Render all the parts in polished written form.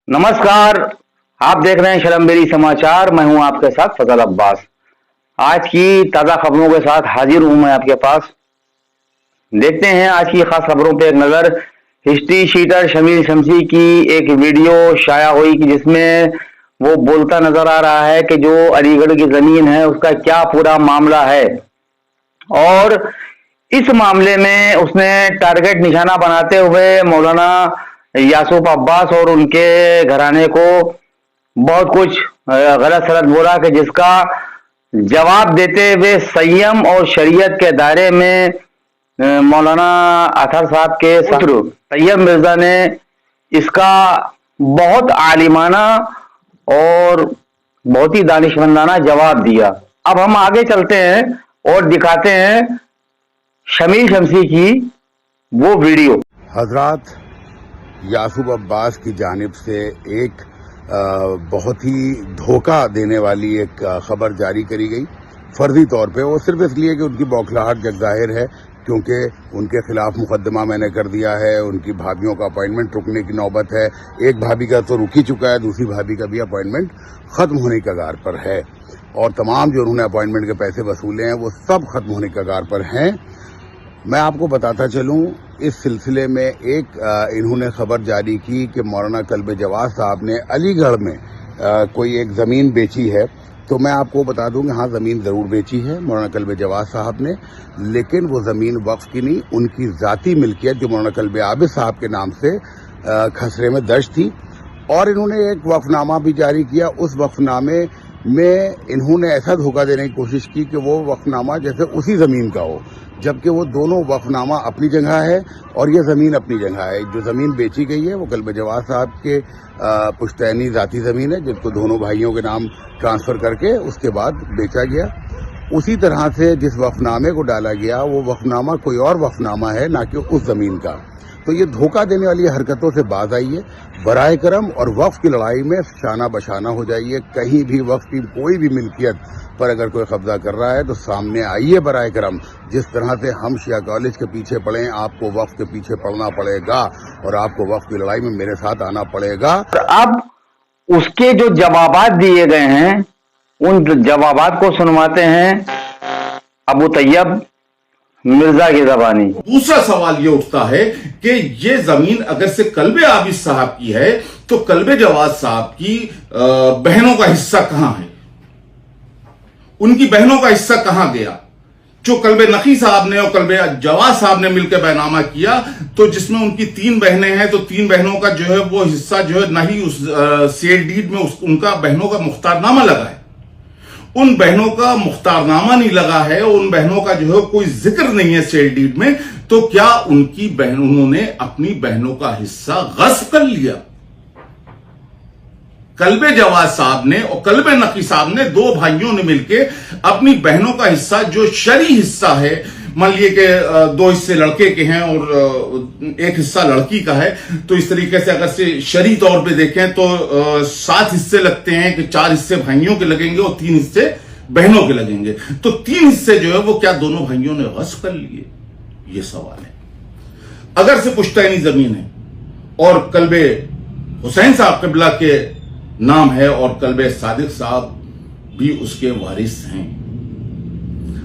नमस्कार। आप देख रहे हैं शलमबेरी समाचार। मैं हूं आपके साथ फजल अब्बास। आज की ताजा खबरों के साथ हाजिर हूं मैं आपके पास। देखते हैं आज की खास खबरों पे एक नजर। हिस्ट्री शीटर शमीर शमसी की एक वीडियो शाया हुई कि जिसमें वो बोलता नजर आ रहा है कि जो अलीगढ़ की जमीन है उसका क्या पूरा मामला है, और इस मामले में उसने टारगेट निशाना बनाते हुए मौलाना यासूफ अब्बास और उनके घराने को बहुत कुछ गलत सलत बोला कि जिसका जवाब देते हुए संयम और शरीयत के दायरे में मौलाना अतहर साहब के सत्र तैयब मिर्जा ने इसका बहुत आलिमाना और बहुत ही दानिशमंदाना जवाब दिया। अब हम आगे चलते हैं और दिखाते हैं शमीर शमसी की वो वीडियो। हजरात, यासूफ अब्बास की जानिब से एक बहुत ही धोखा देने वाली एक खबर जारी करी गई फर्जी तौर पे। वो सिर्फ इसलिए कि उनकी बौखलाहट जग जाहिर है, क्योंकि उनके खिलाफ मुकदमा मैंने कर दिया है। उनकी भाभियों का अपॉइंटमेंट रुकने की नौबत है। एक भाभी का तो रुक ही चुका है, दूसरी भाभी का भी अपॉइंटमेंट खत्म होने के कगार पर है, और तमाम जो उन्होंने अपॉइंटमेंट के पैसे वसूले हैं वो सब खत्म होने के कगार पर हैं। मैं आपको बताता चलूं, इस सिलसिले में एक इन्होंने खबर जारी की कि मौलाना कल्बे जवाद साहब ने अलीगढ़ में कोई एक ज़मीन बेची है। तो मैं आपको बता दूं कि हाँ, ज़मीन ज़रूर बेची है मौलाना कल्बे जवाद साहब ने, लेकिन वो ज़मीन वक्फ की नहीं, उनकी ज़ाती मिल्कियत जो मौलाना कल्बे आबिद साहब के नाम से खसरे में दर्ज थी। और इन्होंने एक वक्फनामा भी जारी किया। उस वक्फनामे में इन्होंने ऐसा धोखा देने की कोशिश की कि वो वक्फनामा जैसे उसी ज़मीन का हो, जबकि वो दोनों वक्फनामा अपनी जगह है और ये ज़मीन अपनी जगह है। जो ज़मीन बेची गई है वो कल्बे जवाद साहब के पुश्तैनी ज़ाती ज़मीन है, जिसको दोनों भाइयों के नाम ट्रांसफ़र करके उसके बाद बेचा गया। उसी तरह से जिस वक्फनामे को डाला गया वो वक्फनामा कोई और वक्फनामा है, ना कि उस ज़मीन का। तो ये धोखा देने वाली हरकतों से बाज आइए, बराए करम, और वक्फ की लड़ाई में शाना बशाना हो जाइए। कहीं भी वक्फ की कोई भी मिल्कियत पर अगर कोई कब्जा कर रहा है तो सामने आइए बराए करम। जिस तरह से हम शिया कॉलेज के पीछे पड़े, आपको वक्फ के पीछे पड़ना पड़ेगा और आपको वक्फ की लड़ाई में मेरे साथ आना पड़ेगा। अब उसके जो जवाबात दिए गए हैं उन जवाबात को सुनवाते हैं अबू तैयब मिर्जा की जबानी। दूसरा सवाल ये उठता है कि ये जमीन अगर से कल्बे आबिद साहब की है तो कल्बे जवाद साहब की बहनों का हिस्सा कहां है? उनकी बहनों का हिस्सा कहां गया? जो कल्बे नकी साहब ने और कल्बे जवाद साहब ने मिलकर बैनामा किया, तो जिसमें उनकी 3 बहनें हैं, तो 3 बहनों का जो है वो हिस्सा जो है ना ही उस सेल डीड में उनका बहनों का मुख्तारनामा लगा है। उन बहनों का मुख्तारनामा नहीं लगा है, उन बहनों का जो है कोई जिक्र नहीं है सेल डीड में। तो क्या उनकी बहन, उन्होंने अपनी बहनों का हिस्सा गस्ब कर लिया? कल्बे जवाद साहब ने और कल्बे नकी साहब ने, 2 भाइयों ने मिलकर अपनी बहनों का हिस्सा, जो शरी हिस्सा है, मान लिए कि 2 हिस्से लड़के के हैं और 1 हिस्सा लड़की का है, तो इस तरीके से अगर से शरी तौर पे देखें तो 7 हिस्से लगते हैं कि 4 हिस्से भाइयों के लगेंगे और 3 हिस्से बहनों के लगेंगे। तो 3 हिस्से जो है वो क्या दोनों भाइयों ने गस्ब कर लिए? ये सवाल है। अगर से पुश्तैनी जमीन है और कल्बे हुसैन साहब क़िबला के नाम है और कल्बे सादिक साहब भी उसके वारिस हैं,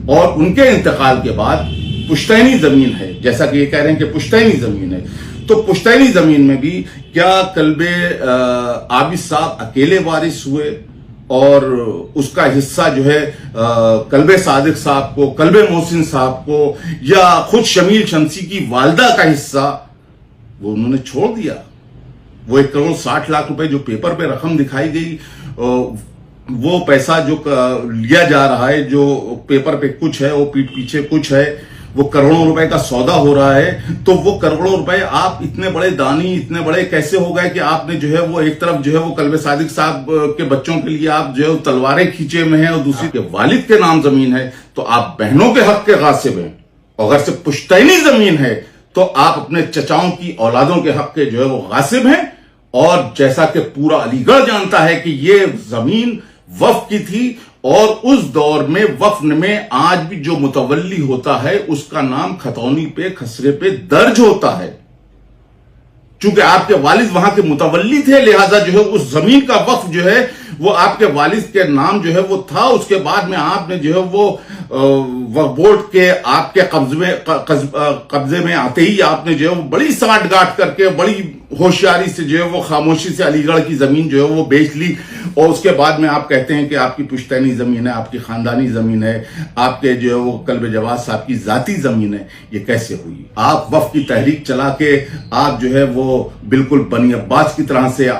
और उनके इंतकाल के बाद पुश्तैनी जमीन है, जैसा कि ये कह रहे हैं कि पुश्तैनी जमीन है, तो पुश्तैनी जमीन में भी क्या कल्बे आबिद साहब अकेले वारिस हुए और उसका हिस्सा जो है कल्बे सादिक साहब को, कल्बे मोहसिन साहब को, या खुद शमीर शमसी की वालदा का हिस्सा वो उन्होंने छोड़ दिया? वो 1 करोड़ 60 लाख रुपए जो पेपर पे रकम दिखाई गई, वो पैसा जो लिया जा रहा है, जो पेपर पे कुछ है वो पीठ पीछे कुछ है, वो करोड़ों रुपए का सौदा हो रहा है। तो वो करोड़ों रुपए आप इतने बड़े दानी, इतने बड़े कैसे हो गए कि आपने जो है वो एक तरफ जो है वो कल्बे सादिक साहब के बच्चों के लिए आप जो है तलवारें खींचे में हैं और दूसरी के वालिद के नाम जमीन है, तो आप बहनों के हक के गासिब हैं। अगर से पुश्तैनी जमीन है तो आप अपने चचाओं की औलादों के हक के जो है वो गासिब हैं। और जैसा कि पूरा अलीगढ़ जानता है कि ये जमीन वक्फ की थी, और उस दौर में वक्फ में आज भी जो मुतवल्ली होता है उसका नाम खतौनी पे, खसरे पे दर्ज होता है। चूंकि आपके वालिद वहां के मुतवल्ली थे, लिहाजा जो है उस जमीन का वक्फ जो है वो आपके वालिद के नाम जो है वो था। उसके बाद में आपने जो है वो वक्फ बोर्ड के आपके कब्जे में आते ही आपने जो है वो बड़ी सांठगांठ करके बड़ी होशियारी से जो है वो खामोशी से अलीगढ़ की जमीन जो है वो बेच ली, और उसके बाद में आप कहते हैं कि आपकी पुश्तैनी जमीन है, आपकी खानदानी जमीन है, आपके जो है वो कल्ब जवाद साहब की जाती जमीन है। ये कैसे हुई? आप वक्फ की तहरीक चला के आप जो है वो बिल्कुल बनी अब्बास की तरह से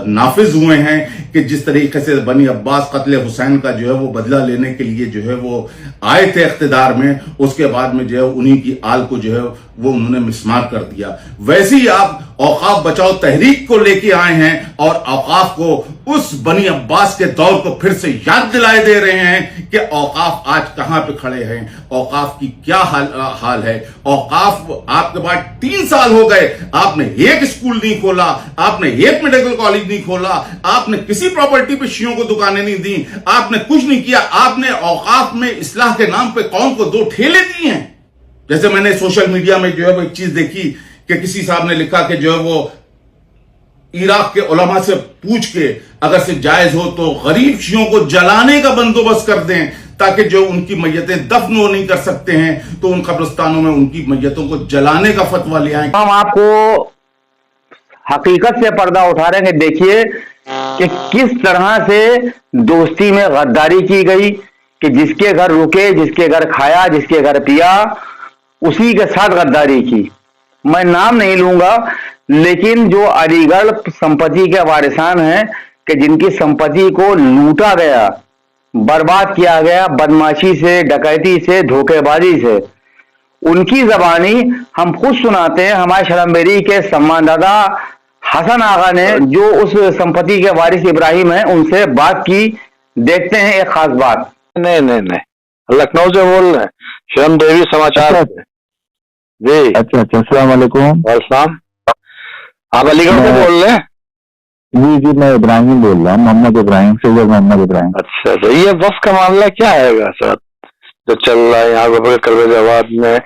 नाफिज हुए हैं कि जिस तरीके से बनी अब्बास कत्ल हुसैन का जो है वो बदला लेने के लिए जो है वो आए थे इख्तिदार में, उसके बाद में जो है उन्हीं की आल को जो है वो उन्होंने मिसमार कर दिया। वैसे ही आप औकाफ बचाओ तहरीक को लेके आए हैं और औकाफ को उस बनी अब्बास के दौर को फिर से याद दिलाए दे रहे हैं कि औकाफ आज कहां पे खड़े हैं, औकाफ की क्या हाल है। औकाफ आपके पास 3 साल हो गए, आपने एक स्कूल नहीं खोला, आपने एक मेडिकल कॉलेज नहीं खोला, आपने किसी प्रॉपर्टी पे शियों को दुकानें नहीं दी, आपने कुछ नहीं किया। आपने औकाफ में इस्लाह के नाम पे कौम को 2 ठेले दिए हैं। जैसे मैंने सोशल मीडिया में जो है वो एक चीज देखी कि किसी साहब ने लिखा कि जो है वो इराक के उलमा से पूछ के अगर से जायज हो तो गरीब शियों को जलाने का बंदोबस्त कर दें, ताकि जो उनकी मैयतें दफन वो नहीं कर सकते हैं तो उन कब्रिस्तानों में उनकी मैयतों को जलाने का फतवा ले आए। हम आपको हकीकत से पर्दा उठा रहे हैं। देखिए कि किस तरह से दोस्ती में गद्दारी की गई कि जिसके घर रुके, जिसके घर खाया, जिसके घर पिया, उसी के साथ गद्दारी की। मैं नाम नहीं लूंगा, लेकिन जो अलीगढ़ संपत्ति के वारिसान हैं कि जिनकी संपत्ति को लूटा गया, बर्बाद किया गया बदमाशी से, डकैती से, धोखेबाजी से, उनकी जबानी हम खुद सुनाते हैं। हमारे शलम्बेरी के सम्मानदाता हसन आगा ने जो उस संपत्ति के वारिस इब्राहिम हैं उनसे बात की। देखते हैं एक खास बात। नहीं, लखनऊ से बोल रहे हैं, शलम्बेरी समाचार जी। अच्छा, अस्सलाम वालेकुम। वालेकुम। आप अलीगढ़ से बोल रहे हैं? जी, मैं इब्राहिम बोल रहा हूँ, मोहम्मद इब्राहिम, सैयद मोहम्मद इब्राहिम। अच्छा, तो ये वक्फ का मामला क्या है सर जो चल रहा है यहाँ पर कल्ब जवाद में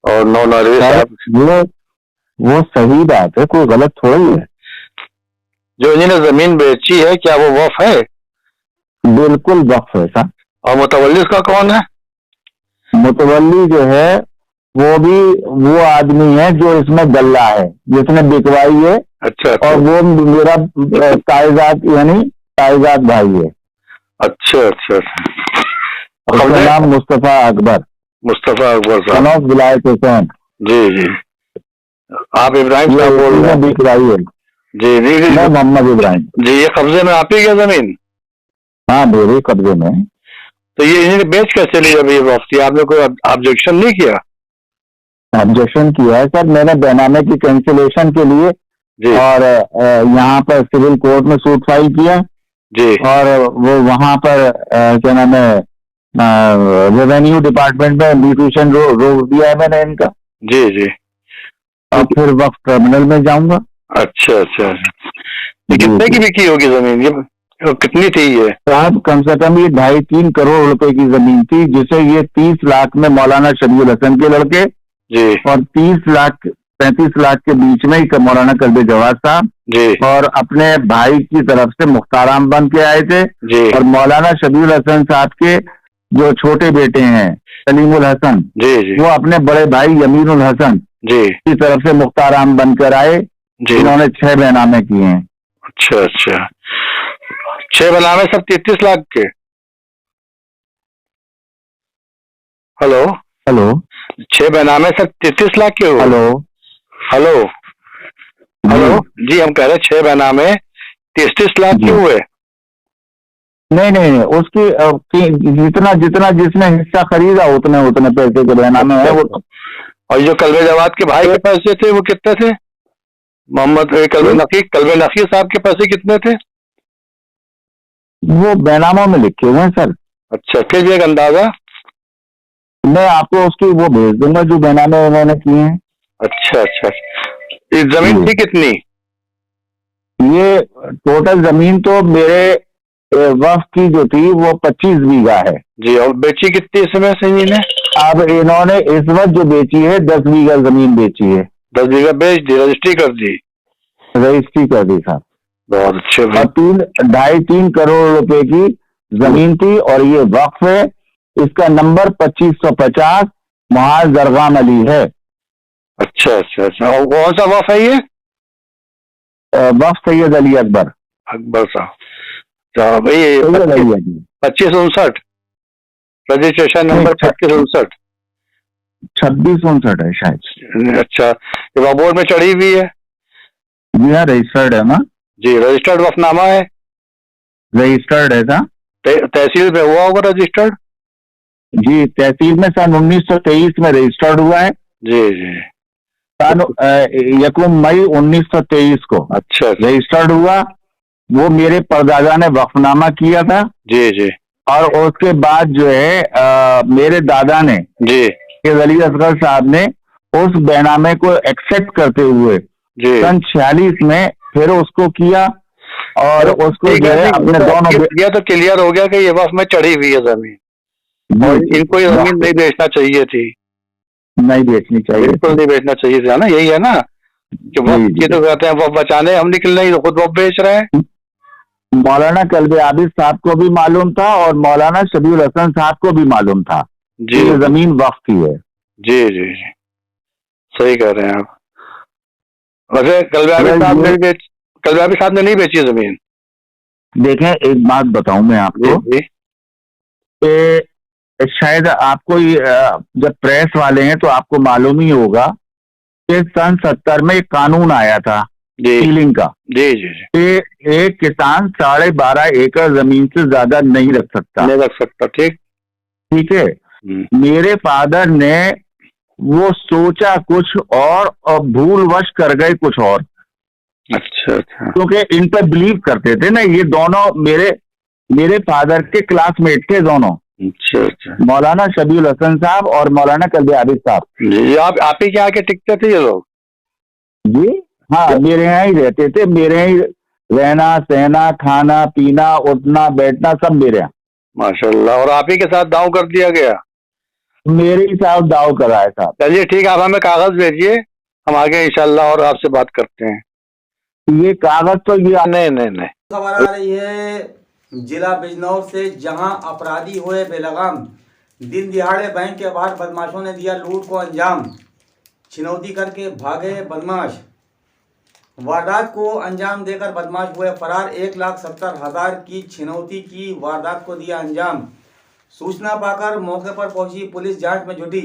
और नौ नरवी साहब? वो सही बात है, कोई गलत थोड़ी है। जो इन्होंने जमीन बेची है क्या वो वक्फ है? बिल्कुल वक्फ है साहब। और मुतवल्ली उसका कौन है? मुतवल्ली जो है वो भी वो आदमी है जो इसमें गल्ला है, जिसने बिकवाई है। अच्छा। और वो मेरा ताइजाद यानी ताइजाद भाई है। अच्छा। उसका नाम मुस्तफा अकबर साहब, विलायत हुसैन। जी। आप इब्राहिम साहब बोल रहे हैं? बिकवाई है जी। मैं मोहम्मद इब्राहिम जी। ये कब्जे में आप ही क्या जमीन? हाँ, मेरे कब्जे में। तो ये इन्होंने बेच कैसे ली अभी वक्फ? आपने कोई ऑब्जेक्शन नहीं किया? ऑब्जेक्शन किया है सर, मैंने बैनामे की कैंसिलेशन के लिए जी। और यहाँ पर सिविल कोर्ट में सूट फाइल किया जी। और वो वहाँ पर क्या नाम है रेवेन्यू डिपार्टमेंट में म्यूटेशन रोक दिया है मैंने इनका। जी। और फिर वक्त टर्मिनल में जाऊंगा। अच्छा। ये कितने की बिकी होगी जमीन? ये कितनी थी ये? साहब कम से कम ये 2.5-3 करोड़ रुपए की जमीन थी, जिसे ये 30 लाख में मौलाना शबीउल हसन के लड़के जी और 35 लाख के बीच में ही मौलाना कल्बे जवाद साहब जी और अपने भाई की तरफ से मुख्ताराम बन के आए थे जी। और मौलाना शबीउल हसन साहब के जो छोटे बेटे हैं सलीमुल हसन जी वो अपने बड़े भाई यमीनुल हसन जी की तरफ से मुख्ताराम बनकर आए, जिन्होंने 6 बैनामे किए हैं। अच्छा 6 बैनामे सब 33 लाख के। हेलो 6 बैनामे सब 33 लाख के हो? हेलो जी, हम कह रहे 6 बैनामे 33 लाख के हुए? नहीं, उसकी जितना जिसने हिस्सा खरीदा उतने पैसे के बैनामे है वो तो। और जो कल्बे जवाद के भाई के पैसे थे वो कितने थे? मोहम्मद कल्बे नकी साहब के पैसे कितने थे? वो बैनामों में लिखे हुए हैं सर। अच्छा, फिर एक अंदाजा मैं आपको उसकी वो भेज दूंगा जो बैनामे उन्होंने किए हैं। अच्छा। इस जमीन थी कितनी? ये टोटल जमीन तो मेरे वक्फ की जो थी वो 25 बीघा है जी। और बेची कितनी इसमें जमीन है? अब इन्होंने इस वक्त जो बेची है 10 बीघा जमीन बेची है। 10 बीघा बेच दी, रजिस्ट्री कर दी। रजिस्ट्री कर दी साहब। बहुत अच्छे और 2.5-3 करोड़ रुपए की जमीन थी और ये वक्फ है। इसका नंबर 2550 महाल दरगाम अली है। अच्छा अच्छा अच्छा। और कौन सा वफ है ये? वक्फ सैयद अली अकबर। अकबर साहब। तो भाई सैयद अली अकबर 2559 रजिस्ट्रेशन नंबर 2559। 2659 है शायद। अच्छा, ये वक्फ बोर्ड में चढ़ी हुई है? जी हाँ, रजिस्टर्ड है ना। जी, रजिस्टर्ड वफनामा है? रजिस्टर्ड है ना। तहसील में हुआ होगा रजिस्टर्ड? जी, तहसील में सन 1923 में रजिस्टर्ड हुआ है। जी जी। सन 1 मई 1923 को अच्छा रजिस्टर्ड हुआ। वो मेरे परदादा ने वक्फनामा किया था। जी जी और उसके बाद जो है मेरे दादा ने जी अली असगर साहब ने उस बैनामे को एक्सेप्ट करते हुए जी। सन 46 में फिर उसको किया और उसको जो है अपने दोनों ये तो क्लियर हो गया कि ये वक्त में चढ़ी हुई है जमीन और इनको ये जमीन नहीं बेचना चाहिए थी। नहीं बेचनी चाहिए, बिल्कुल नहीं बेचना चाहिए था ना। यही है ना कि वक्त ये तो कहते हैं वक्त बचाने, हम निकल नहीं तो खुद वक्त बेच रहे हैं। मौलाना कल्बे आबिद साहब को भी मालूम था और मौलाना शबीउल हसन साहब को भी मालूम था जी। ये जमीन वक्त की है। जी जी जी, सही कह रहे हैं आप। वैसे कल्बे आबिद साहब ने नहीं बेची जमीन। देखें, एक बात बताऊं मैं आपको जी कि शायद आपको जब प्रेस वाले हैं तो आपको मालूम ही होगा कि सन 70 में एक कानून आया था सीलिंग का। जी जी जी। कि एक किसान 12.5 एकड़ जमीन से ज्यादा नहीं रख सकता। ठीक है। मेरे फादर ने वो सोचा कुछ और भूलवश कर गए कुछ और। अच्छा अच्छा। क्योंकि इन पर बिलीव करते थे ना। ये दोनों मेरे फादर के क्लासमेट थे दोनों। अच्छा अच्छा। मौलाना शबीउल हसन साहब और मौलाना कल्बे आबिद साहब। जी, आप ही के आके टिकते थे ये लोग? जी हाँ, मेरे यहाँ ही रहते थे। मेरे यहाँ ही रहना सहना खाना पीना उठना बैठना सब मेरे यहाँ। माशाल्लाह। और आप ही के साथ दाव कर दिया गया? मेरे ही साथ दाव कराया था। चलिए ठीक है, आप हमें कागज भेजिए, हम आगे इंशाल्लाह और आपसे बात करते हैं। ये कागज तो ये नहीं खबर आ रही है जिला बिजनौर से, जहां अपराधी हुए बेलगाम। दिन दिहाड़े बैंक के बाहर बदमाशों ने दिया लूट को अंजाम। छिनौती करके भागे बदमाश। वारदात को अंजाम देकर बदमाश हुए फरार। 1,70,000 की छिनौती की वारदात को दिया अंजाम। सूचना पाकर मौके पर पहुंची पुलिस जांच में जुटी।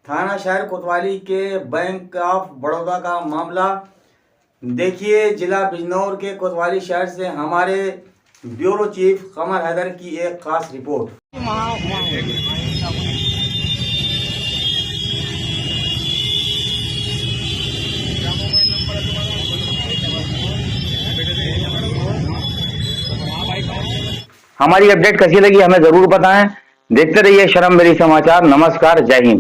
थाना शहर कोतवाली के बैंक ऑफ बड़ौदा का मामला। देखिए जिला बिजनौर के कोतवाली शहर से हमारे ब्यूरो चीफ कमर हैदर की एक खास रिपोर्ट। हमारी अपडेट कैसी लगी हमें जरूर बताएं। देखते रहिए शर्म मेरी समाचार। नमस्कार, जय हिंद।